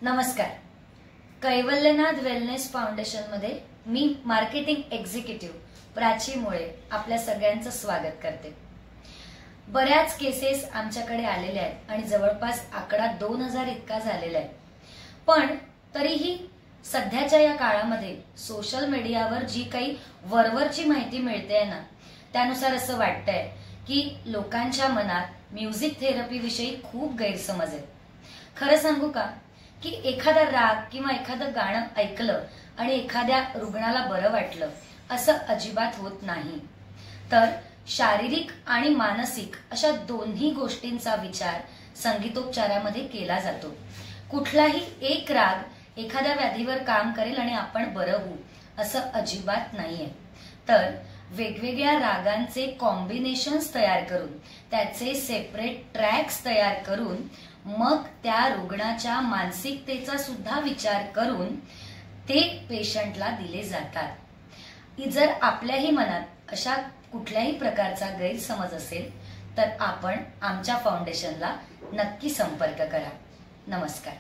नमस्कार. कैवल्यनाथ wellness foundation मध्ये मी marketing executive Prachi मुळे आपल्या सगळ्यांचं स्वागत करते. बऱ्याच केसेस आमच्याकडे आलेल्या आहेत आणि जवळपास आकडा 2000 इतका झालेला आहे. पण तरीही सध्याच्या या काळामध्ये सोशल मीडियावर जी काही वरवरची माहिती मिळते ना, त्यानुसार असं वाटतंय की लोकांच्या मनात म्युझिक थेरपी विषयी खूप गैरसमज आहे. खरं सांगू का की एखादा राग किंवा एखादं गाणं ऐकलं आणि एखाद्या रुग्णाला बरं वाटलं असं अजिबात होत नाही. तर शारीरिक आणि मानसिक अशा दोन्ही गोष्टींचा विचार संगीतोपचारामध्ये केला जातो. कुठलाही एक राग एखाद्या व्याधीवर काम करेल आणि आपण बरं होऊ असं अजिबात नाहीये. तर वेगवेगळ्या रागांचे कॉम्बिनेशन्स तयार करून त्याचे सेपरेट ट्रॅक्स तयार करून मग त्या रुग्णाच्या मानसिकतेचा सुद्धा विचार करून ते पेशंटला दिले जातात. जर आपल्याही मनात अशा कुठल्याही प्रकारचा गैरसमज असेल तर आपण आमच्या फाउंडेशनला नक्की संपर्क करा. नमस्कार.